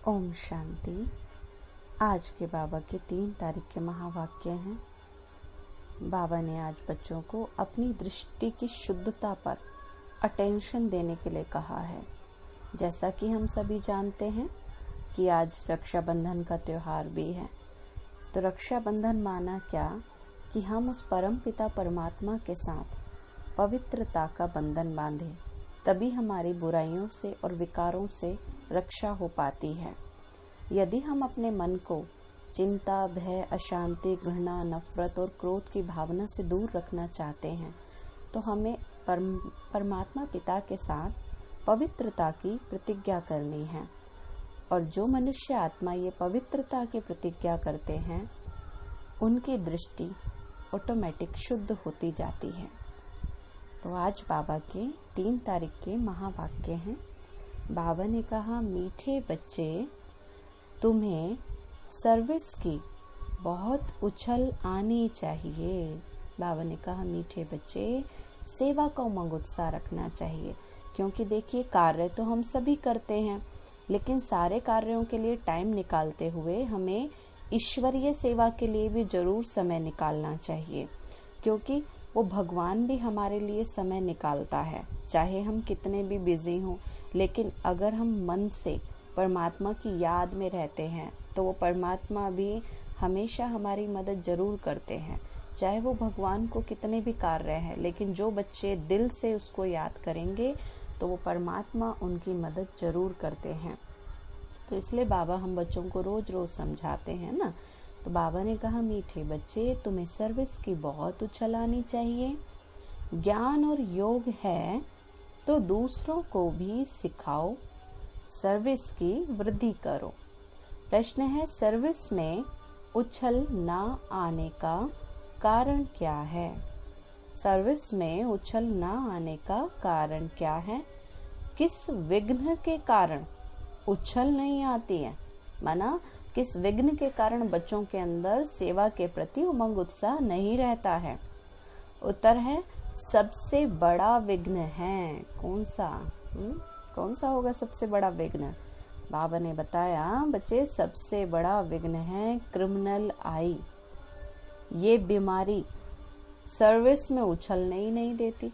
ओम शांति। आज के बाबा के 3 तारीख के महावाक्य हैं। बाबा ने आज बच्चों को अपनी दृष्टि की शुद्धता पर अटेंशन देने के लिए कहा है। जैसा कि हम सभी जानते हैं कि आज रक्षाबंधन का त्योहार भी है। तो रक्षाबंधन माना क्या कि हम उस परम पिता परमात्मा के साथ पवित्रता का बंधन बांधें, तभी हमारी बुराइयों से और विकारों से रक्षा हो पाती है। यदि हम अपने मन को चिंता, भय, अशांति, घृणा, नफरत और क्रोध की भावना से दूर रखना चाहते हैं तो हमें परमात्मा पिता के साथ पवित्रता की प्रतिज्ञा करनी है। और जो मनुष्य आत्मा ये पवित्रता की प्रतिज्ञा करते हैं उनकी दृष्टि ऑटोमेटिक शुद्ध होती जाती है। तो आज बाबा के 3 तारीख के महावाक्य हैं। बाबा ने कहा, मीठे बच्चे, तुम्हें सर्विस की बहुत उछल आनी चाहिए। बाबा ने कहा, मीठे बच्चे, सेवा का उमंग उत्साह रखना चाहिए। क्योंकि देखिए, कार्य तो हम सभी करते हैं, लेकिन सारे कार्यों के लिए टाइम निकालते हुए हमें ईश्वरीय सेवा के लिए भी जरूर समय निकालना चाहिए। क्योंकि वो भगवान भी हमारे लिए समय निकालता है, चाहे हम कितने भी बिजी हों। लेकिन अगर हम मन से परमात्मा की याद में रहते हैं तो वो परमात्मा भी हमेशा हमारी मदद जरूर करते हैं, चाहे वो भगवान को कितने भी कार्य हैं। लेकिन जो बच्चे दिल से उसको याद करेंगे तो वो परमात्मा उनकी मदद जरूर करते हैं। तो इसलिए बाबा हम बच्चों को रोज रोज समझाते हैं ना। तो बाबा ने कहा, मीठे बच्चे, तुम्हें सर्विस की बहुत उछल आनी चाहिए। ज्ञान और योग है तो दूसरों को भी सिखाओ, सर्विस की वृद्धि करो। प्रश्न है, सर्विस में उछल ना आने का कारण क्या है? सर्विस में उछल ना आने का कारण क्या है? किस विघ्न के कारण उछल नहीं आती है? माना किस विघ्न के कारण बच्चों के अंदर सेवा के प्रति उमंग उत्साह नहीं रहता है? उत्तर है, सबसे बड़ा विघ्न है। कौन सा? कौन सा होगा सबसे बड़ा विघ्न? बाबा ने बताया, बच्चे, सबसे बड़ा विघ्न है क्रिमिनल आई। ये बीमारी सर्विस में उछलने ही नहीं देती।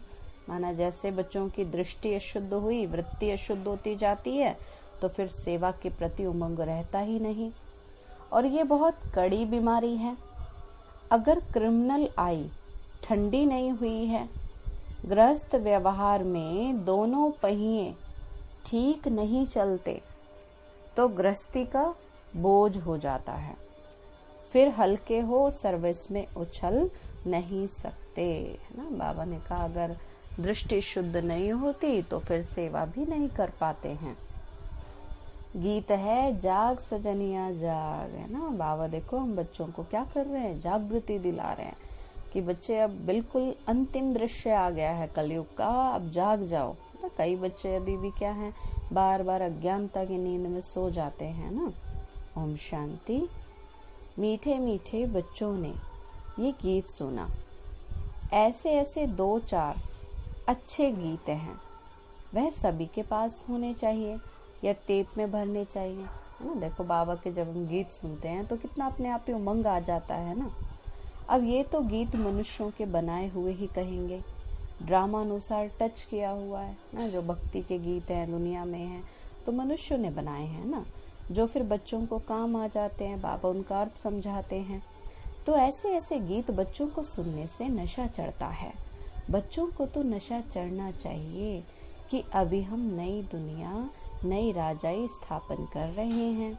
माना जैसे बच्चों की दृष्टि अशुद्ध हुई, वृत्ति अशुद्ध होती जाती है, तो फिर सेवा के प्रति उमंग रहता ही नहीं। और ये बहुत कड़ी बीमारी है। अगर क्रिमिनल आई ठंडी नहीं हुई है, गृहस्थ व्यवहार में दोनों पहिए ठीक नहीं चलते, तो गृहस्थी का बोझ हो जाता है। फिर हल्के हो सर्विस में उछल नहीं सकते, है ना। बाबा ने कहा, अगर दृष्टि शुद्ध नहीं होती तो फिर सेवा भी नहीं कर पाते हैं। गीत है, जाग सजनिया जाग, है ना। बाबा देखो हम बच्चों को क्या कर रहे हैं, जागृति दिला रहे हैं कि बच्चे अब बिल्कुल अंतिम दृश्य आ गया है कलयुग का, अब जाग जाओ ना। कई बच्चे अभी भी क्या है, बार बार अज्ञानता की नींद में सो जाते हैं ना। ओम शांति। मीठे मीठे बच्चों ने ये गीत सुना। ऐसे ऐसे 2-4 अच्छे गीत हैं, वह सभी के पास होने चाहिए या टेप में भरने चाहिए, है ना। देखो बाबा के जब हम गीत सुनते हैं तो कितना अपने आप ही उमंग आ जाता है ना। अब ये तो गीत मनुष्यों के बनाए हुए ही कहेंगे, ड्रामा अनुसार टच किया हुआ है ना। जो भक्ति के गीत हैं दुनिया में हैं तो मनुष्यों ने बनाए हैं ना, जो फिर बच्चों को काम आ जाते हैं। बाबा उनका अर्थ समझाते हैं। तो ऐसे ऐसे गीत बच्चों को सुनने से नशा चढ़ता है। बच्चों को तो नशा चढ़ना चाहिए कि अभी हम नई दुनिया, नई राजाई स्थापन कर रहे हैं,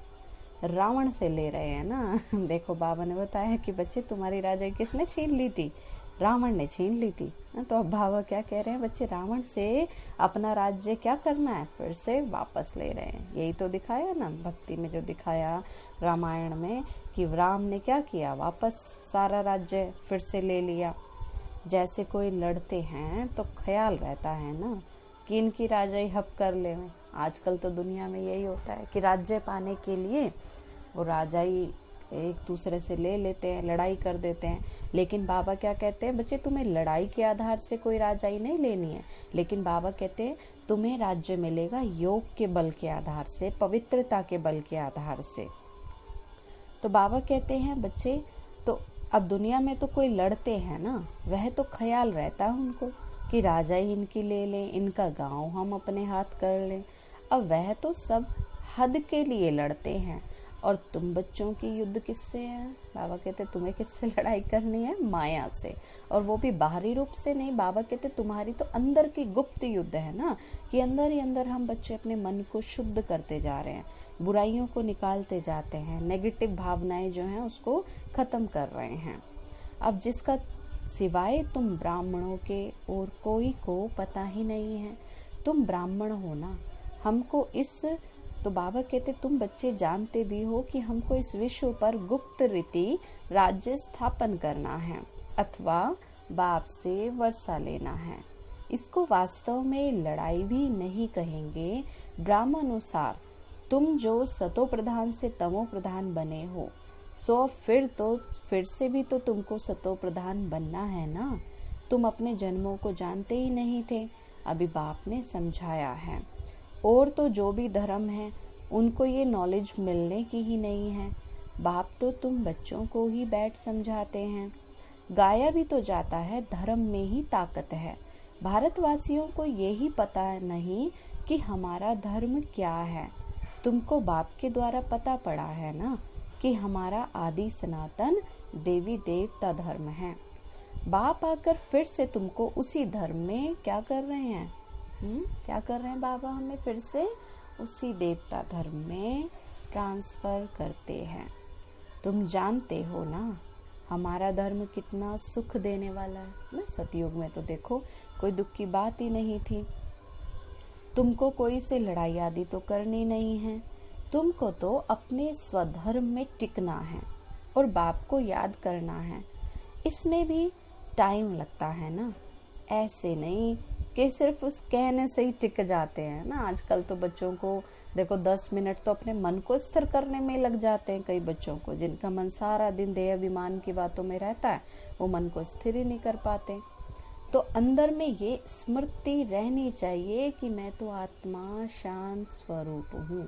रावण से ले रहे हैं ना। देखो बाबा ने बताया कि बच्चे, तुम्हारी राजाई किसने छीन ली थी? रावण ने छीन ली थी। तो अब बाबा क्या कह रहे हैं, बच्चे, रावण से अपना राज्य क्या करना है, फिर से वापस ले रहे हैं। यही तो दिखाया ना भक्ति में, जो दिखाया रामायण में कि राम ने क्या किया, वापस सारा राज्य फिर से ले लिया। जैसे कोई लड़ते हैं तो ख्याल रहता है ना कि इनकी राजाई हब कर ले। आजकल तो दुनिया में यही होता है कि राज्य पाने के लिए वो राजाई एक दूसरे से ले लेते हैं, लड़ाई कर देते हैं। लेकिन बाबा क्या कहते हैं, बच्चे तुम्हें लड़ाई के आधार से कोई राजाई नहीं लेनी है, लेकिन बाबा कहते हैं तुम्हें राज्य मिलेगा योग के बल के आधार से, पवित्रता के बल के आधार से। तो बाबा कहते हैं बच्चे, तो अब दुनिया में तो कोई लड़ते हैं ना, वह तो ख्याल रहता है उनको कि राजाई इनकी ले लें, इनका गांव हम अपने हाथ कर लें। अब वह तो सब हद के लिए लड़ते हैं। और तुम बच्चों की युद्ध किससे है? बाबा कहते तुम्हें किससे लड़ाई करनी है? माया से। और वो भी बाहरी रूप से नहीं, बाबा कहते तुम्हारी तो अंदर की गुप्त युद्ध है ना, कि अंदर ही अंदर हम बच्चे अपने मन को शुद्ध करते जा रहे हैं, बुराइयों को निकालते जाते हैं, नेगेटिव भावनाएं जो हैं उसको खत्म कर रहे हैं। अब जिसका सिवाय तुम ब्राह्मणों के और कोई को पता ही नहीं है। तुम ब्राह्मण हो ना, हमको इस, तो बाबा कहते तुम बच्चे जानते भी हो कि हमको इस विश्व पर गुप्त रीति राज्य स्थापन करना है अथवा बाप से वर्षा लेना है। इसको वास्तव में लड़ाई भी नहीं कहेंगे। ब्राह्मणानुसार तुम जो सतो प्रधान से तमो प्रधान बने हो, सो फिर से भी तो तुमको सतो प्रधान बनना है ना। तुम अपने जन्मों को जानते ही नहीं थे, अभी बाप ने समझाया है। और तो जो भी धर्म है उनको ये नॉलेज मिलने की ही नहीं है। बाप तो तुम बच्चों को ही बैठ समझाते हैं। गाया भी तो जाता है धर्म में ही ताकत है। भारतवासियों को यही पता नहीं कि हमारा धर्म क्या है। तुमको बाप के द्वारा पता पड़ा है ना कि हमारा आदि सनातन देवी देवता धर्म है। बाप आकर फिर से तुमको उसी धर्म में क्या कर रहे हैं? क्या कर रहे हैं बाबा? हमें फिर से उसी देवता धर्म में ट्रांसफर करते हैं। तुम जानते हो ना हमारा धर्म कितना सुख देने वाला है ना। सतयुग में तो देखो कोई दुख की बात ही नहीं थी। तुमको कोई से लड़ाई आदि तो करनी नहीं है। तुमको तो अपने स्वधर्म में टिकना है और बाप को याद करना है। इसमें भी टाइम लगता है ना, ऐसे नहीं कि सिर्फ उस कहने से ही टिक जाते हैं ना। आजकल तो बच्चों को देखो 10 मिनट तो अपने मन को स्थिर करने में लग जाते हैं। कई बच्चों को जिनका मन सारा दिन देह अभिमान की बातों में रहता है, वो मन को स्थिर ही नहीं कर पाते। तो अंदर में ये स्मृति रहनी चाहिए कि मैं तो आत्मा शांत स्वरूप हूँ।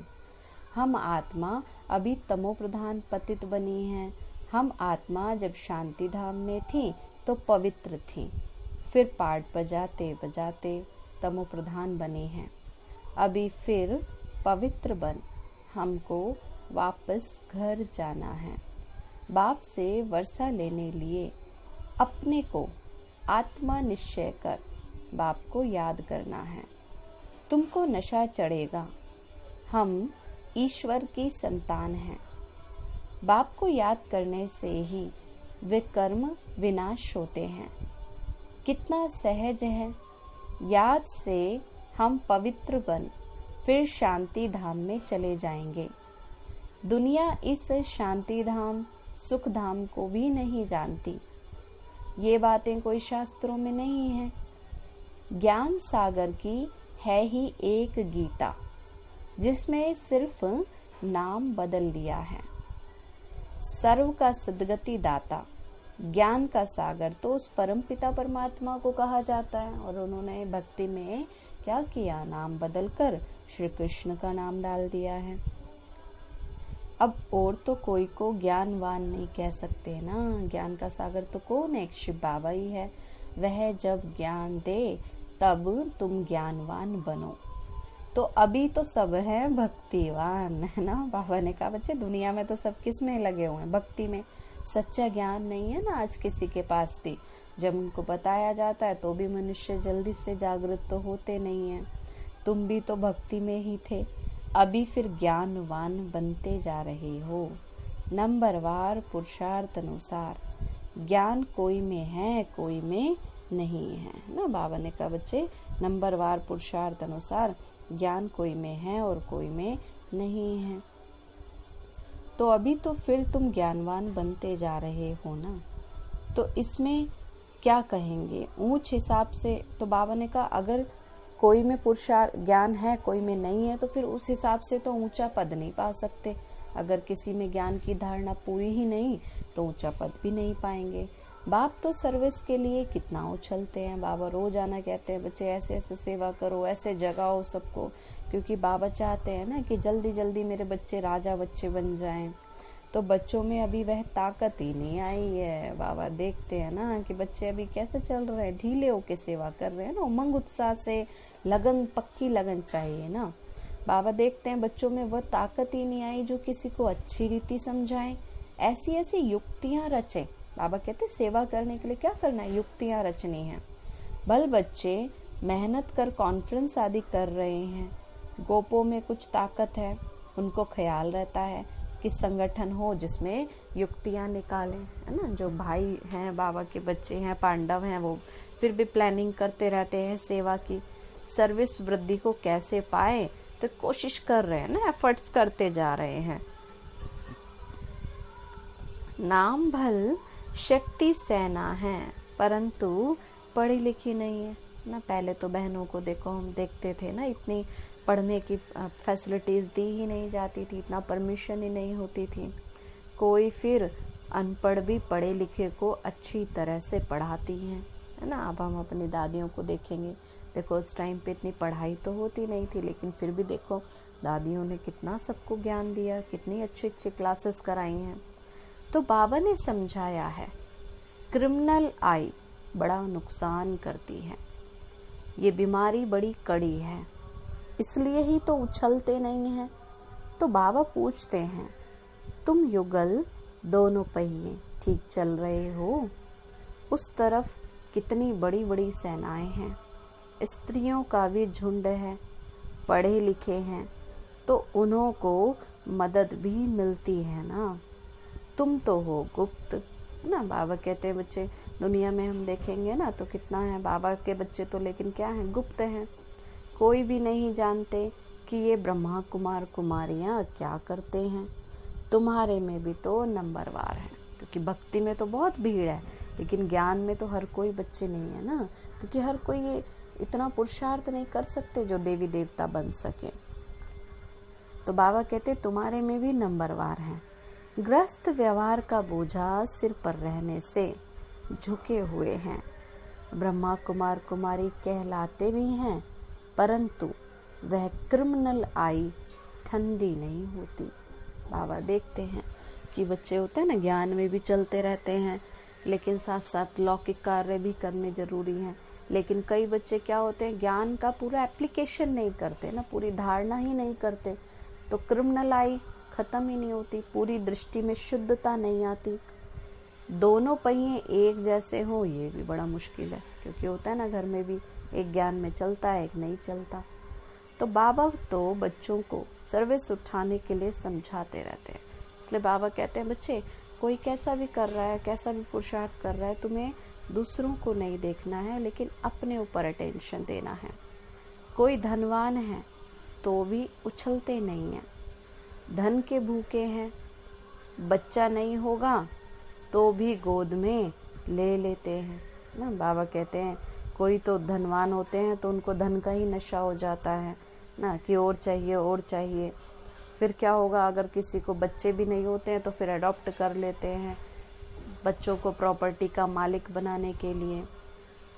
हम आत्मा अभी तमो प्रधान पतित बनी है। हम आत्मा जब शांति धाम में थी तो पवित्र थी, फिर पाठ बजाते बजाते तमो प्रधान बनी हैं। अभी फिर पवित्र बन हमको वापस घर जाना है। बाप से वर्षा लेने लिए अपने को आत्मा निश्चय कर बाप को याद करना है। तुमको नशा चढ़ेगा, हम ईश्वर की संतान हैं। बाप को याद करने से ही वे कर्म विनाश होते हैं। कितना सहज है। याद से हम पवित्र बन फिर शांति धाम में चले जाएंगे। दुनिया इस शांति धाम सुख धाम को भी नहीं जानती। ये बातें कोई शास्त्रों में नहीं है। ज्ञान सागर की है ही एक गीता, जिसमें सिर्फ नाम बदल दिया है। सर्व का सद्गति दाता ज्ञान का सागर तो उस परमपिता परमात्मा को कहा जाता है। और उन्होंने भक्ति में क्या किया? नाम बदलकर श्री कृष्ण का नाम डाल दिया है। अब और तो कोई को ज्ञानवान नहीं कह सकते ना। ज्ञान का सागर तो कौन है? शिव बाबा ही है। वह जब ज्ञान दे तब तुम ज्ञानवान बनो। तो अभी तो सब है भक्तिवान, है ना। बाबा ने कहा बच्चे दुनिया में तो सब किस में लगे हुए हैं? भक्ति में। सच्चा ज्ञान नहीं है ना आज किसी के पास भी। जब उनको बताया जाता है तो भी मनुष्य जल्दी से जागृत तो होते नहीं है। तुम भी तो भक्ति में ही थे, अभी फिर ज्ञानवान बनते जा रहे हो। नंबरवार पुरुषार्थ अनुसार ज्ञान कोई में है कोई में नहीं है ना। बाबा ने कहा बच्चे नंबरवार पुरुषार्थ अनुसार ज्ञान कोई में है और कोई में नहीं है। तो अभी तो फिर तुम ज्ञानवान बनते जा रहे हो ना। तो इसमें क्या कहेंगे? ऊंच हिसाब से तो बाबा ने कहा अगर कोई में पुरुषार्थ ज्ञान है कोई में नहीं है तो फिर उस हिसाब से तो ऊंचा पद नहीं पा सकते। अगर किसी में ज्ञान की धारणा पूरी ही नहीं तो ऊंचा पद भी नहीं पाएंगे। बाप तो सर्विस के लिए कितना उछलते हैं। बाबा रोज आना कहते हैं बच्चे ऐसे ऐसे सेवा करो, ऐसे जगाओ सबको, क्योंकि बाबा चाहते हैं ना कि जल्दी जल्दी मेरे बच्चे राजा बच्चे बन जाएं। तो बच्चों में अभी वह ताकत ही नहीं आई है। बाबा देखते हैं ना कि बच्चे अभी कैसे चल रहे हैं, ढीले होके सेवा कर रहे हैं ना, उमंग उत्साह से, लगन, पक्की लगन चाहिए ना। बाबा देखते हैं बच्चों में वह ताकत ही नहीं आई जो किसी को अच्छी रीति समझाएं, ऐसी ऐसी युक्तियां रचें। बाबा कहते सेवा करने के लिए क्या करना है, युक्तियां रचनी है। भल बच्चे मेहनत कर कॉन्फ्रेंस आदि कर रहे हैं, गोपों में कुछ ताकत है, उनको ख्याल रहता है कि संगठन हो जिसमें युक्तियां निकालें, है ना। जो भाई हैं, बाबा के बच्चे हैं, पांडव हैं, वो फिर भी प्लानिंग करते रहते हैं सेवा की। सर्विस वृद्धि को कैसे पाए तो कोशिश कर रहे हैं ना, एफर्ट्स करते जा रहे हैं। नाम भल शक्ति सेना है परंतु पढ़ी लिखी नहीं है ना। पहले तो बहनों को देखो, हम देखते थे ना, इतनी पढ़ने की फैसिलिटीज दी ही नहीं जाती थी, इतना परमिशन ही नहीं होती थी। कोई फिर अनपढ़ भी पढ़े लिखे को अच्छी तरह से पढ़ाती है ना। अब हम अपनी दादियों को देखेंगे, देखो उस टाइम पे इतनी पढ़ाई तो होती नहीं थी, लेकिन फिर भी देखो दादियों ने कितना सबको ज्ञान दिया, कितनी अच्छी अच्छी क्लासेस कराई हैं। तो बाबा ने समझाया है क्रिमिनल आई बड़ा नुकसान करती है, ये बीमारी बड़ी कड़ी है, इसलिए ही तो उछलते नहीं हैं। तो बाबा पूछते हैं तुम युगल दोनों पहिए ठीक चल रहे हो, उस तरफ कितनी बड़ी बड़ी सेनाएं हैं, स्त्रियों का भी झुंड है, पढ़े लिखे हैं तो उन्हों को मदद भी मिलती है ना। तुम तो हो गुप्त ना। बाबा कहते हैं बच्चे दुनिया में हम देखेंगे ना तो कितना है, बाबा के बच्चे तो लेकिन क्या है, गुप्त हैं। कोई भी नहीं जानते कि ये ब्रह्मा कुमार कुमारियां क्या करते हैं। तुम्हारे में भी तो नंबरवार है, क्योंकि भक्ति में तो बहुत भीड़ है, लेकिन ज्ञान में तो हर कोई बच्चे नहीं है ना, क्योंकि हर कोई ये इतना पुरुषार्थ नहीं कर सकते जो देवी देवता बन सके। तो बाबा कहते तुम्हारे में भी नंबरवार है। ग्रस्त व्यवहार का बोझा सिर पर रहने से झुके हुए हैं। ब्रह्मा कुमार कुमारी कहलाते भी हैं, परंतु वह क्रिमिनल आई ठंडी नहीं होती। बाबा देखते हैं कि बच्चे होते हैं ना, ज्ञान में भी चलते रहते हैं, लेकिन साथ साथ लौकिक कार्य भी करने जरूरी हैं। लेकिन कई बच्चे क्या होते हैं, ज्ञान का पूरा एप्लीकेशन नहीं करते ना, पूरी धारणा ही नहीं करते, तो क्रिमिनल आई खत्म ही नहीं होती, पूरी दृष्टि में शुद्धता नहीं आती। दोनों पहिए एक जैसे हो ये भी बड़ा मुश्किल है, क्योंकि होता है ना घर में भी एक ज्ञान में चलता है, एक नहीं चलता। तो बाबा तो बच्चों को सर्विस उठाने के लिए समझाते रहते हैं। इसलिए बाबा कहते हैं बच्चे कोई कैसा भी कर रहा है, कैसा भी पुरुषार्थ कर रहा है, तुम्हें दूसरों को नहीं देखना है, लेकिन अपने ऊपर अटेंशन देना है। कोई धनवान है तो भी उछलते नहीं है, धन के भूखे हैं, बच्चा नहीं होगा तो भी गोद में ले लेते हैं ना। बाबा कहते हैं कोई तो धनवान होते हैं तो उनको धन का ही नशा हो जाता है ना, कि और चाहिए और चाहिए। फिर क्या होगा, अगर किसी को बच्चे भी नहीं होते हैं तो फिर अडॉप्ट कर लेते हैं बच्चों को प्रॉपर्टी का मालिक बनाने के लिए।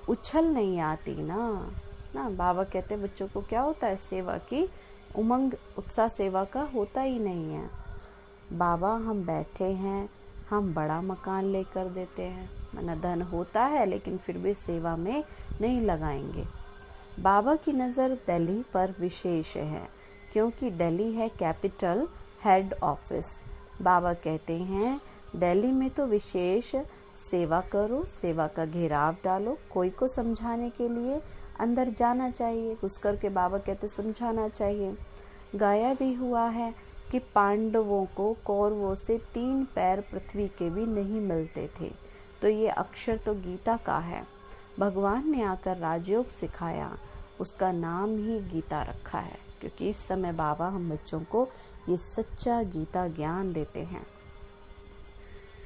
उछल नहीं आती ना। बाबा कहते हैं बच्चों को क्या होता है, सेवा की उमंग उत्साह सेवा का होता ही नहीं है। बाबा हम बैठे हैं, हम बड़ा मकान लेकर देते हैं, माना धन होता है लेकिन फिर भी सेवा में नहीं लगाएंगे। बाबा की नज़र दिल्ली पर विशेष है, क्योंकि दिल्ली है कैपिटल हेड ऑफिस। बाबा कहते हैं दिल्ली में तो विशेष सेवा करो, सेवा का घेराव डालो, कोई को समझाने के लिए अंदर जाना चाहिए, घुस करके बाबा कहते समझाना चाहिए। गाया भी हुआ है कि पांडवों को कौरवों से 3 पैर पृथ्वी के भी नहीं मिलते थे, तो ये अक्षर तो गीता का है। भगवान ने आकर राजयोग सिखाया, उसका नाम ही गीता रखा है, क्योंकि इस समय बाबा हम बच्चों को ये सच्चा गीता ज्ञान देते हैं।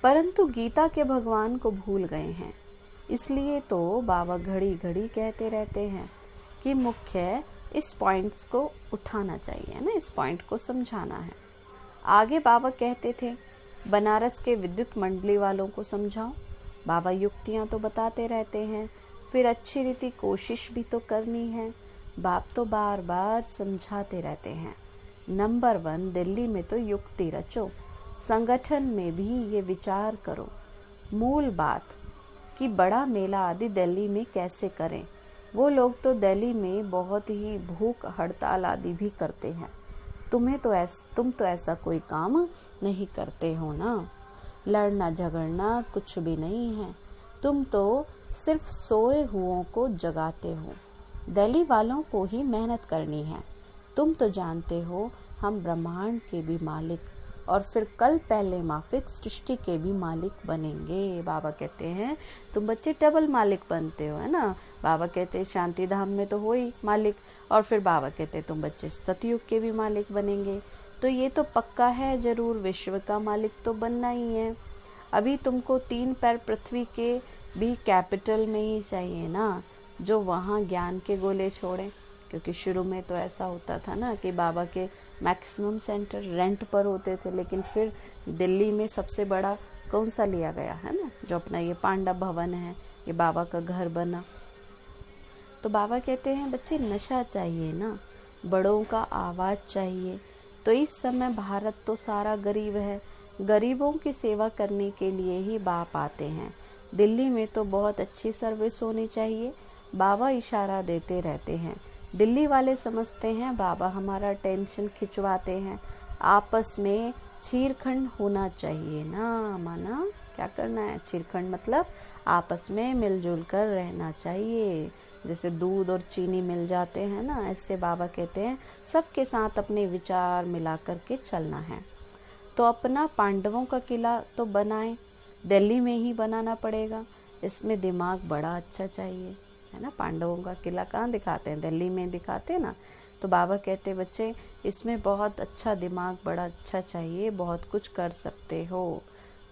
परंतु गीता के भगवान को भूल गए हैं, इसलिए तो बाबा घड़ी घड़ी कहते रहते हैं कि मुख्य इस पॉइंट्स को उठाना चाहिए ना, इस पॉइंट को समझाना है। आगे बाबा कहते थे, बनारस के विद्युत मंडली वालों को समझाओ। बाबा युक्तियां तो बताते रहते हैं, फिर अच्छी रीति कोशिश भी तो करनी है। बाप तो बार बार समझाते रहते हैं। नंबर 1, दिल्ली में तो युक्ति रचो, संगठन में भी ये विचार करो। मूल बात कि बड़ा मेला आदि दिल्ली में कैसे करें। वो लोग तो दिल्ली में बहुत ही भूख हड़ताल आदि भी करते हैं। तुम तो ऐसा कोई काम नहीं करते हो ना। लड़ना झगड़ना कुछ भी नहीं है। तुम तो सिर्फ सोए हुओं को जगाते हो। दिल्ली वालों को ही मेहनत करनी है। तुम तो जानते हो हम ब्रह्मांड के भी मालिक और फिर कल पहले माफिक सृष्टि के भी मालिक बनेंगे। बाबा कहते हैं तुम बच्चे डबल मालिक बनते हो, है ना। बाबा कहते हैं शांति धाम में तो हो ही मालिक, और फिर बाबा कहते हैं तुम बच्चे सतयुग के भी मालिक बनेंगे। तो ये तो पक्का है, जरूर विश्व का मालिक तो बनना ही है। अभी तुमको 3 पैर पृथ्वी के भी कैपिटल में ही चाहिए ना, जो वहाँ ज्ञान के गोले छोड़े। क्योंकि शुरू में तो ऐसा होता था ना कि बाबा के मैक्सिमम सेंटर रेंट पर होते थे, लेकिन फिर दिल्ली में सबसे बड़ा कौन सा लिया गया है ना, जो अपना ये पांडव भवन है, ये बाबा का घर बना। तो बाबा कहते हैं बच्चे नशा चाहिए ना, बड़ों का आवाज चाहिए। तो इस समय भारत तो सारा गरीब है, गरीबों की सेवा करने के लिए ही बाप आते हैं। दिल्ली में तो बहुत अच्छी सर्विस होनी चाहिए। बाबा इशारा देते रहते हैं। दिल्ली वाले समझते हैं बाबा हमारा टेंशन खिंचवाते हैं। आपस में छीरखंड होना चाहिए ना। माना क्या करना है, छीरखंड मतलब आपस में मिलजुल कर रहना चाहिए। जैसे दूध और चीनी मिल जाते हैं ना, ऐसे बाबा कहते हैं सबके साथ अपने विचार मिला करके चलना है। तो अपना पांडवों का किला तो बनाएं, दिल्ली में ही बनाना पड़ेगा। इसमें दिमाग बड़ा अच्छा चाहिए, है ना। पांडवों का किला कहाँ दिखाते हैं, दिल्ली में दिखाते हैं ना। तो बाबा कहते बच्चे इसमें बहुत अच्छा दिमाग बड़ा अच्छा चाहिए, बहुत कुछ कर सकते हो।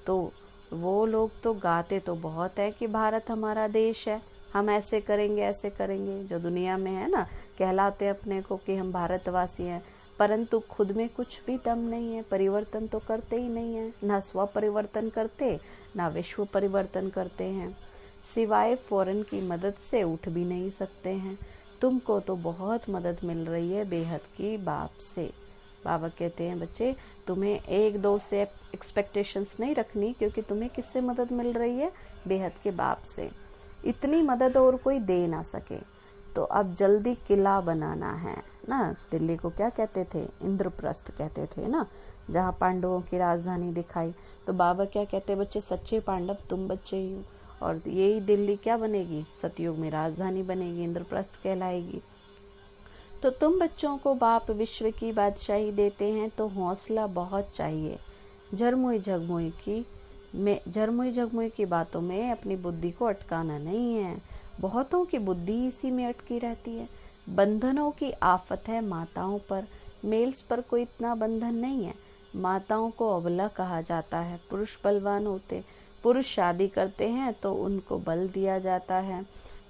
तो वो लोग तो गाते तो बहुत है कि भारत हमारा देश है, हम ऐसे करेंगे जो दुनिया में है ना, कहलाते हैं अपने को कि हम भारतवासी हैं, परंतु खुद में कुछ भी दम नहीं है, परिवर्तन तो करते ही नहीं है। ना स्व परिवर्तन करते, ना विश्व परिवर्तन करते हैं। सिवाय फौरन की मदद से उठ भी नहीं सकते हैं। तुमको तो बहुत मदद मिल रही है बेहद की बाप से। बाबा कहते हैं बच्चे तुम्हें 1-2 से एक्सपेक्टेशंस नहीं रखनी, क्योंकि तुम्हें किससे मदद मिल रही है, बेहद के बाप से। इतनी मदद और कोई दे ना सके। तो अब जल्दी किला बनाना है ना। दिल्ली को क्या कहते थे, इंद्रप्रस्थ कहते थे ना, जहाँ पांडवों की राजधानी दिखाई। तो बाबा क्या कहते बच्चे, सच्चे पांडव तुम बच्चे ही हो, और यही दिल्ली क्या बनेगी, सतयुग में राजधानी बनेगी, इंद्रप्रस्थ कहलाएगी। तो तुम बच्चों को बाप विश्व की बादशाही देते हैं, तो हौसला बहुत चाहिए। झरमुई झगमुई की बातों में अपनी बुद्धि को अटकाना नहीं है। बहुतों की बुद्धि इसी में अटकी रहती है। बंधनों की आफत है माताओं पर, मेल्स पर कोई इतना बंधन नहीं है। माताओं को अबला कहा जाता है, पुरुष बलवान होते। पुरुष शादी करते हैं तो उनको बल दिया जाता है।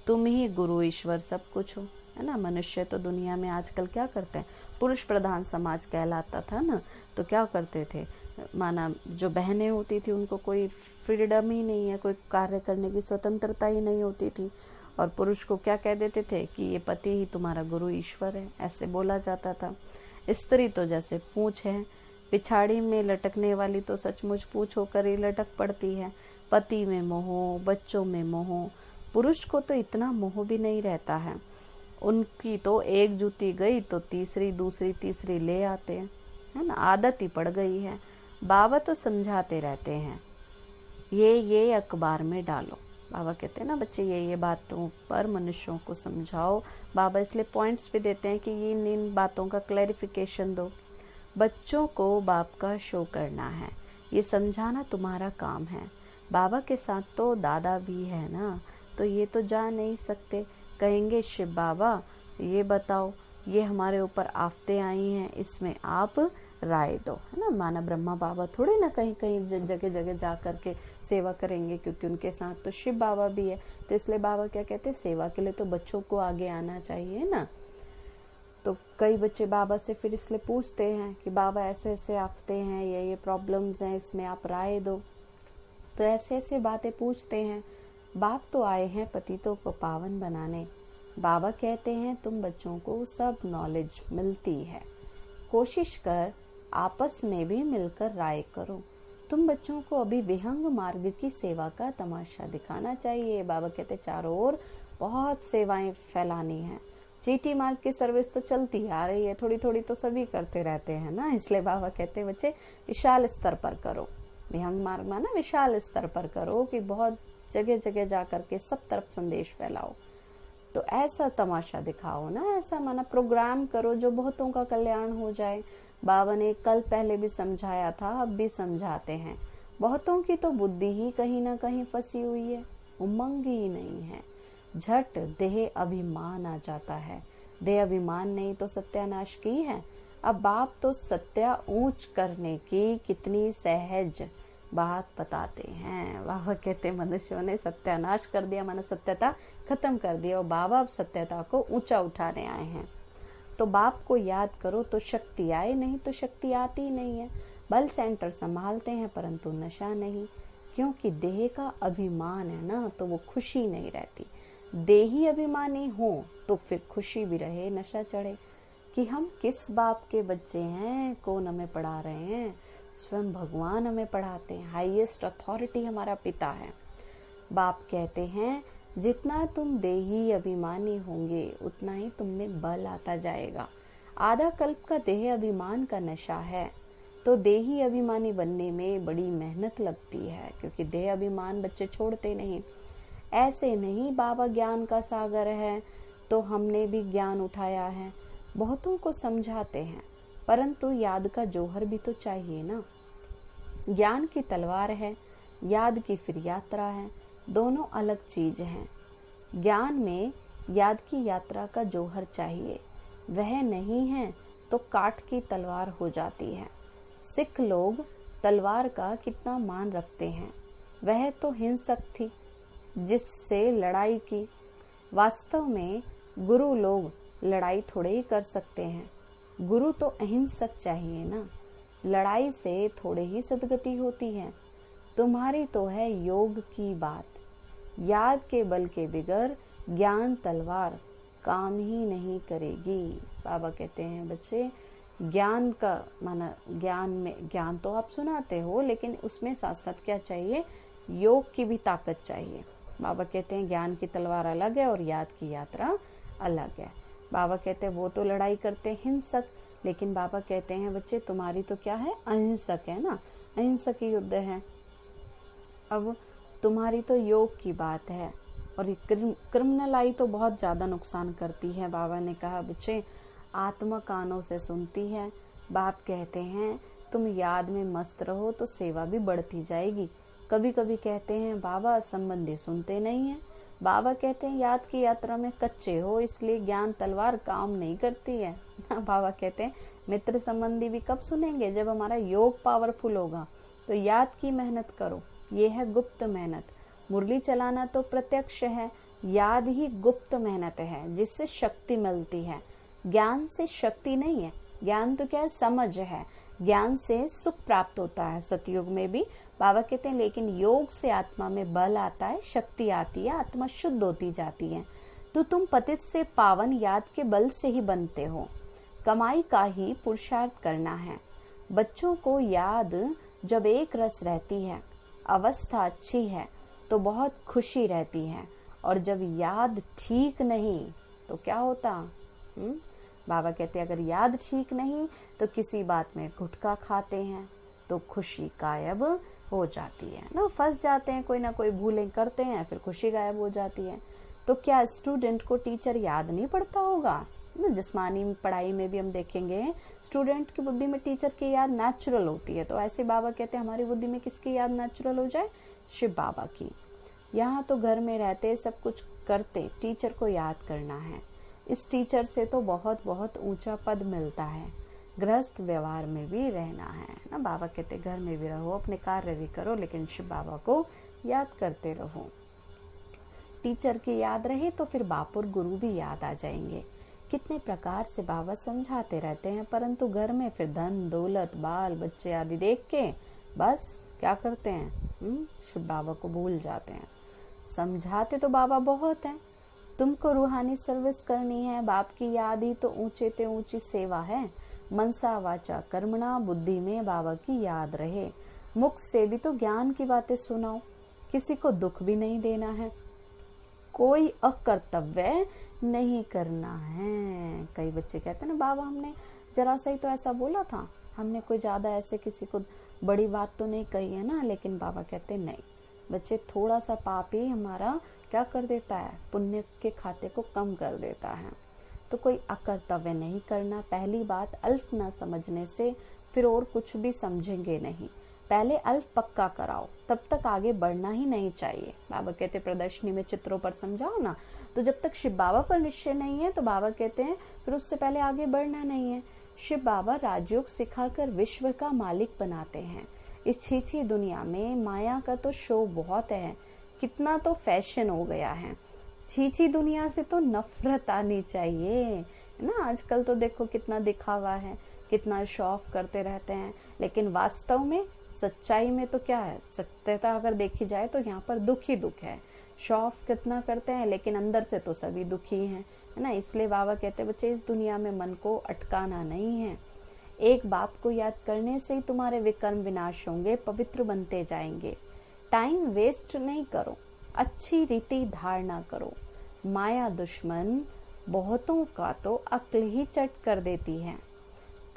तुम ही गुरु ईश्वर सब कुछ हो, है ना। मनुष्य तो दुनिया में आजकल क्या करते हैं, पुरुष प्रधान समाज कहलाता था ना, तो क्या करते थे, माना जो बहनें होती थी उनको कोई फ्रीडम ही नहीं है, कोई कार्य करने की स्वतंत्रता ही नहीं होती थी, और पुरुष को क्या कह देते थे कि ये पति ही तुम्हारा गुरु ईश्वर है, ऐसे बोला जाता था। स्त्री तो जैसे पूंछ है, पिछाड़ी में लटकने वाली तो सचमुच पूंछ होकर ही लटक पड़ती है। पति में मोह, बच्चों में मोह, पुरुष को तो इतना मोह भी नहीं रहता है। उनकी तो एक जूती गई तो तीसरी, दूसरी, तीसरी ले आते हैं, है ना, आदत ही पड़ गई है। बाबा तो समझाते रहते हैं, ये अखबार में डालो। बाबा कहते हैं ना बच्चे ये बातों पर मनुष्यों को समझाओ। बाबा इसलिए पॉइंट्स भी देते हैं कि इन बातों का क्लैरिफिकेशन दो। बच्चों को बाप का शो करना है, ये समझाना तुम्हारा काम है। बाबा के साथ तो दादा भी है ना, तो ये तो जा नहीं सकते। कहेंगे शिव बाबा ये बताओ, ये हमारे ऊपर आफतें आई हैं, इसमें आप राय दो, है ना। माना ब्रह्मा बाबा थोड़े ना कहीं कहीं जगह जगह जा करके सेवा करेंगे, क्योंकि उनके साथ तो शिव बाबा भी है। तो इसलिए बाबा क्या कहते हैं, सेवा के लिए तो बच्चों को आगे आना चाहिए ना। तो कई बच्चे बाबा से फिर इसलिए पूछते हैं कि बाबा ऐसे ऐसे आफते हैं, ये प्रॉब्लम्स हैं, इसमें आप राय दो। तो ऐसे ऐसे बातें पूछते हैं। बाप तो आए हैं पतितों को पावन बनाने। बाबा कहते हैं तुम बच्चों को सब नॉलेज मिलती है, कोशिश कर आपस में भी मिलकर राय करो। तुम बच्चों को अभी विहंग मार्ग की सेवा का तमाशा दिखाना चाहिए। बाबा कहते चारों ओर बहुत सेवाएं फैलानी है। चीटी मार्ग की सर्विस तो चलती आ रही है, थोड़ी थोड़ी तो सभी करते रहते हैं ना, इसलिए बाबा कहते हैं बच्चे विशाल स्तर पर करो। विहंग मार्ग माना विशाल स्तर पर करो कि बहुत जगह जगह जा करके सब तरफ संदेश फैलाओ। तो ऐसा तमाशा दिखाओ ना, ऐसा माना प्रोग्राम करो जो बहुतों का कल्याण हो जाए। बाबा ने कल पहले भी समझाया था, अब भी समझाते हैं। बहुतों की तो बुद्धि ही कहीं ना कहीं फंसी हुई है, उमंग ही नहीं है। झट देह अभिमान आ जाता है। देह अभिमान नहीं तो सत्यानाश की है। अब बाप तो सत्या ऊंच करने की कितनी सहज बात बताते हैं। बाबा कहते मनुष्यों ने सत्यानाश कर दिया, माना सत्यता खत्म कर दिया, और बाबा अब सत्यता को ऊंचा उठाने आए हैं। तो बाप को याद करो तो शक्ति आए, नहीं तो शक्ति आती नहीं है। बल सेंटर संभालते हैं परंतु नशा नहीं, क्योंकि देह का अभिमान है ना, तो वो खुशी नहीं रहती। देही अभिमानी हो तो फिर खुशी भी रहे, नशा चढ़े कि हम किस बाप के बच्चे हैं, कौन हमें पढ़ा रहे हैं, स्वयं भगवान हमें पढ़ाते हैं। हाईएस्ट अथॉरिटी हमारा पिता है। बाप कहते हैं जितना तुम देही अभिमानी होंगे उतना ही तुम में बल आता जाएगा। आधा कल्प का देह अभिमान का नशा है, तो देही अभिमानी बनने में बड़ी मेहनत लगती है, क्योंकि देह अभिमान बच्चे छोड़ते नहीं। ऐसे नहीं बाबा ज्ञान का सागर है तो हमने भी ज्ञान उठाया है। बहुतों को समझाते हैं, परंतु याद का जौहर भी तो चाहिए ना। ज्ञान की तलवार है, याद की फिर यात्रा है, दोनों अलग चीज हैं। ज्ञान में याद की यात्रा का जौहर चाहिए, वह नहीं है तो काठ की तलवार हो जाती है। सिख लोग तलवार का कितना मान रखते हैं, वह तो हिंसक थी जिससे लड़ाई की। वास्तव में गुरु लोग लड़ाई थोड़े ही कर सकते हैं, गुरु तो अहिंसक चाहिए ना। लड़ाई से थोड़े ही सदगति होती है। तुम्हारी तो है योग की बात, याद के बल के बिगर ज्ञान तलवार काम ही नहीं करेगी। बाबा कहते हैं बच्चे ज्ञान का माना, ज्ञान में ज्ञान तो आप सुनाते हो, लेकिन उसमें साथ साथ क्या चाहिए, योग की भी ताकत चाहिए। बाबा कहते हैं ज्ञान की तलवार अलग है और याद की यात्रा अलग है। बाबा कहते हैं वो तो लड़ाई करते हैं हिंसक, लेकिन बाबा कहते हैं बच्चे तुम्हारी तो क्या है, अहिंसक है ना, अहिंसक युद्ध है। अब तुम्हारी तो योग की बात है, और ये क्रिमिनल आई तो बहुत ज्यादा नुकसान करती है। बाबा ने कहा बच्चे आत्मा कानों से सुनती है। बाप कहते हैं तुम याद में मस्त रहो तो सेवा भी बढ़ती जाएगी। कभी कभी कहते हैं बाबा संबंधी सुनते नहीं है। बाबा कहते हैं याद की यात्रा में कच्चे हो इसलिए ज्ञान तलवार काम नहीं करती है। बाबा कहते हैं मित्र संबंधी भी कब सुनेंगे, जब हमारा योग पावरफुल होगा। तो याद की मेहनत करो, ये है गुप्त मेहनत। मुरली चलाना तो प्रत्यक्ष है, याद ही गुप्त मेहनत है जिससे शक्ति मिलती है। ज्ञान से शक्ति नहीं है, ज्ञान तो क्या है, समझ है। ज्ञान से सुख प्राप्त होता है सतयुग में भी। बाबा कहते हैं लेकिन योग से आत्मा में बल आता है, शक्ति आती है, आत्मा शुद्ध होती जाती है। तो तुम पतित से पावन याद के बल से ही बनते हो। कमाई का ही पुरुषार्थ करना है। बच्चों को याद जब एक रस रहती है, अवस्था अच्छी है तो बहुत खुशी रहती है, और जब याद ठीक नहीं तो क्या होता। बाबा कहते हैं अगर याद ठीक नहीं तो किसी बात में गुटखा खाते हैं तो खुशी गायब हो जाती है ना, फंस जाते हैं, कोई ना कोई भूलें करते हैं फिर खुशी गायब हो जाती है। तो क्या स्टूडेंट को टीचर याद नहीं पड़ता होगा ना। जिस्मानी पढ़ाई में भी हम देखेंगे स्टूडेंट की बुद्धि में टीचर की याद नेचुरल होती है। तो ऐसे बाबा कहते हैं हमारी बुद्धि में किसकी याद नेचुरल हो जाए, शिव बाबा की। यहाँ तो घर में रहते सब कुछ करते, टीचर को याद करना है। इस टीचर से तो बहुत बहुत ऊंचा पद मिलता है। गृहस्थ व्यवहार में भी रहना है ना। बाबा कहते घर में भी रहो, अपने कार्य भी करो, लेकिन शिव बाबा को याद करते रहो। टीचर की याद रहे तो फिर बाप और गुरु भी याद आ जाएंगे। कितने प्रकार से बाबा समझाते रहते हैं, परंतु घर में फिर धन दौलत बाल बच्चे आदि देख के बस क्या करते हैं, शिव बाबा को भूल जाते हैं। समझाते तो बाबा बहुत हैं, तुमको रूहानी सर्विस करनी है, बाप की याद ही तो ऊंचे ते ऊंची सेवा है। मनसा वाचा कर्मणा, बुद्धि में बाबा की याद रहे। मुख से भी तो ज्ञान की बातें सुनाओ, किसी को दुख भी नहीं देना है, कोई अकर्तव्य नहीं करना है। कई बच्चे कहते हैं ना, बाबा हमने जरा सा ही तो ऐसा बोला था, हमने कोई ज्यादा ऐसे किसी को बड़ी बात तो नहीं कही है ना। लेकिन बाबा कहते नहीं बच्चे, थोड़ा सा पाप ही हमारा क्या कर देता है, पुण्य के खाते को कम कर देता है। तो कोई अकर्तव्य नहीं करना। पहली बात, अल्फ न समझने से फिर और कुछ भी समझेंगे नहीं। पहले अल्फ पक्का कराओ, तब तक आगे बढ़ना ही नहीं चाहिए। बाबा कहते प्रदर्शनी में चित्रों पर समझाओ ना, तो जब तक शिव बाबा पर निश्चय नहीं है तो बाबा कहते हैं फिर उससे पहले आगे बढ़ना नहीं है। शिव बाबा राजयोग सिखाकर विश्व का मालिक बनाते हैं। इस छीछी दुनिया में माया का तो शो बहुत है, कितना तो फैशन हो गया है। छीछी दुनिया से तो नफरत आनी चाहिए, है ना। आजकल तो देखो कितना दिखावा है, कितना शो ऑफ करते रहते हैं, लेकिन वास्तव में सच्चाई में तो क्या है, सत्यता अगर देखी जाए तो यहाँ पर दुख ही दुख है। शो ऑफ कितना करते हैं, लेकिन अंदर से तो सभी दुखी हैं, है ना। इसलिए बाबा कहते हैं बच्चे, इस दुनिया में मन को अटकाना नहीं है। एक बाप को याद करने से ही तुम्हारे विकर्म विनाश होंगे, पवित्र बनते जाएंगे। टाइम वेस्ट नहीं करो, अच्छी रीति धारणा करो। माया दुश्मन बहुतों का तो अक्ल ही चट कर देती है।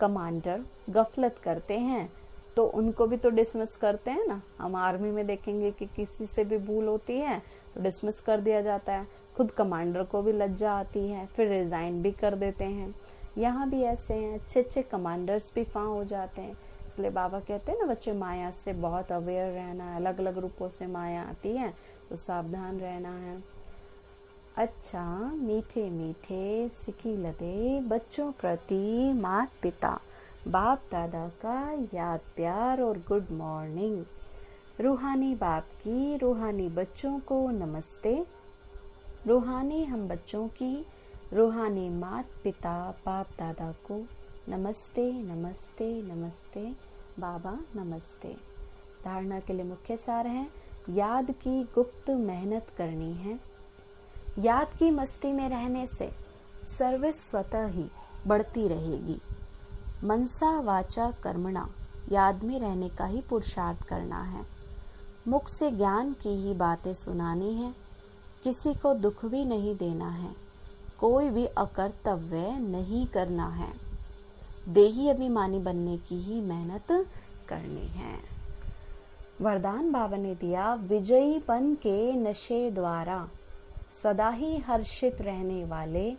कमांडर गफलत करते हैं तो उनको भी तो डिसमिस करते हैं ना। हम आर्मी में देखेंगे कि किसी से भी भूल होती है तो डिसमिस कर दिया जाता है। खुद कमांडर को भी लज्जा आती है, फिर रिजाइन भी कर देते हैं। यहाँ भी ऐसे हैं, अच्छे अच्छे कमांडर्स भी फां हो जाते हैं। इसलिए बाबा कहते हैं ना बच्चे, माया से बहुत अवेयर रहना है। अलग अलग रूपों से माया आती है तो सावधान रहना है। अच्छा, मीठे मीठे सिकी लदे बच्चों प्रति माता पिता बाप दादा का याद प्यार और गुड मॉर्निंग। रूहानी बाप की रूहानी बच्चों को नमस्ते। रूहानी हम बच्चों की रूहानी माता पिता बाप दादा को नमस्ते नमस्ते नमस्ते। बाबा नमस्ते। धारणा के लिए मुख्य सार है, याद की गुप्त मेहनत करनी है। याद की मस्ती में रहने से सर्विस स्वतः ही बढ़ती रहेगी। मनसा वाचा कर्मणा, याद में रहने का ही पुरुषार्थ करना है। मुख से ज्ञान की ही बातें सुनानी है, किसी को दुख भी नहीं देना है, कोई भी अकर्तव्य नहीं करना है। देही अभिमानी बनने की ही मेहनत करनी है। वरदान बाबा ने दिया, विजयीपन के नशे द्वारा सदा ही हर्षित रहने वाले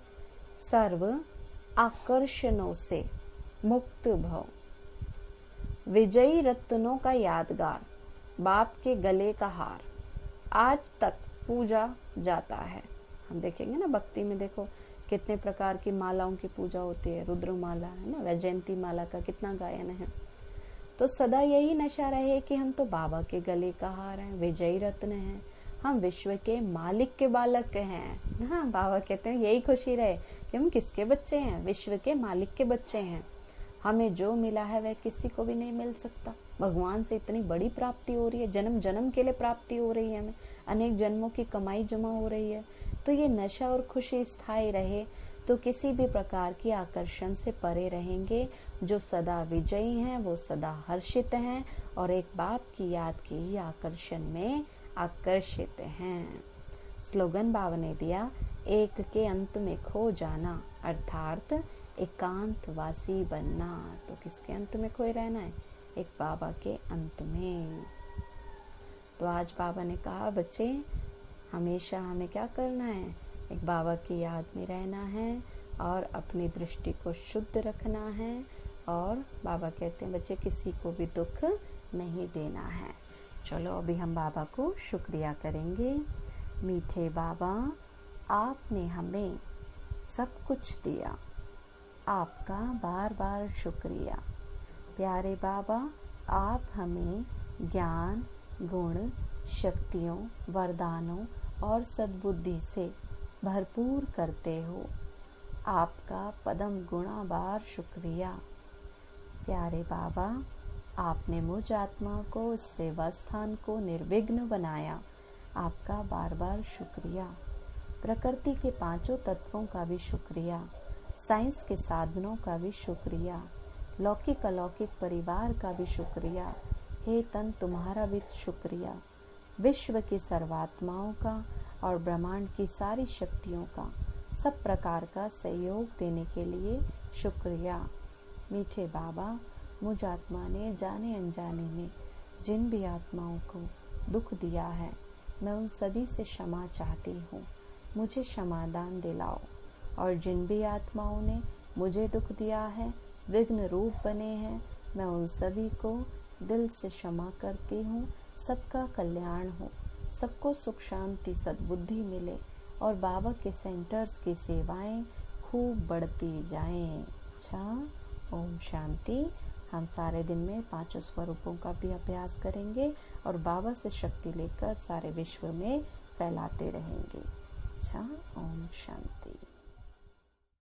सर्व आकर्षणों से मुक्त भव। विजयी रत्नों का यादगार, बाप के गले का हार आज तक पूजा जाता है। हम देखेंगे ना भक्ति में, देखो कितने प्रकार की मालाओं की पूजा होती है। रुद्र माला है ना, वैजयंती माला का कितना गायन है। तो सदा यही नशा रहे कि हम तो बाबा के गले का हार हैं, विजयी रत्न हैं, हम विश्व के मालिक के बालक हैं। हाँ, बाबा कहते हैं यही खुशी रहे कि हम किसके बच्चे हैं, विश्व के मालिक के बच्चे हैं। हमें जो मिला है वह किसी को भी नहीं मिल सकता। भगवान से इतनी बड़ी प्राप्ति हो रही है, जन्म जन्म के लिए प्राप्ति हो रही है, हमें अनेक जन्मों की कमाई जमा हो रही है। तो ये नशा और खुशी स्थायी रहे तो किसी भी प्रकार की आकर्षण से परे रहेंगे। जो सदा विजयी हैं वो सदा हर्षित हैं और एक बाप की याद की ही आकर्षण में आकर्षित हैं। स्लोगन बाबा ने दिया, एक के अंत में खो जाना अर्थात एकांतवासी बनना। तो किसके अंत में खोए रहना है, एक बाबा के अंत में। तो आज बाबा ने कहा बच्चे, हमेशा हमें क्या करना है, एक बाबा की याद में रहना है और अपनी दृष्टि को शुद्ध रखना है। और बाबा कहते हैं बच्चे, किसी को भी दुख नहीं देना है। चलो अभी हम बाबा को शुक्रिया करेंगे। मीठे बाबा, आपने हमें सब कुछ दिया, आपका बार बार शुक्रिया। प्यारे बाबा, आप हमें ज्ञान गुण शक्तियों वरदानों और सद्बुद्धि से भरपूर करते हो। आपका पदम गुणा बार शुक्रिया। प्यारे बाबा, आपने मुझ आत्मा को, इस सेवा स्थान को निर्विघ्न बनाया। आपका बार बार शुक्रिया। प्रकृति के पांचों तत्वों का भी शुक्रिया, साइंस के साधनों का भी शुक्रिया, लौकिक अलौकिक परिवार का भी शुक्रिया। हे तन, तुम्हारा भी शुक्रिया। विश्व की सर्वात्माओं का और ब्रह्मांड की सारी शक्तियों का, सब प्रकार का सहयोग देने के लिए शुक्रिया। मीठे बाबा, मुझ आत्मा ने जाने अनजाने में जिन भी आत्माओं को दुख दिया है, मैं उन सभी से क्षमा चाहती हूँ। मुझे क्षमादान दिलाओ। और जिन भी आत्माओं ने मुझे दुख दिया है, विघ्न रूप बने हैं, मैं उन सभी को दिल से क्षमा करती हूँ। सबका कल्याण हो, सबको सुख शांति सद्बुद्धि मिले और बाबा के सेंटर्स की सेवाएं खूब बढ़ती जाएं। अच्छा, ओम शांति। हम सारे दिन में 5 स्वरूपों का भी अभ्यास करेंगे और बाबा से शक्ति लेकर सारे विश्व में फैलाते रहेंगे। अच्छा, ओम शांति।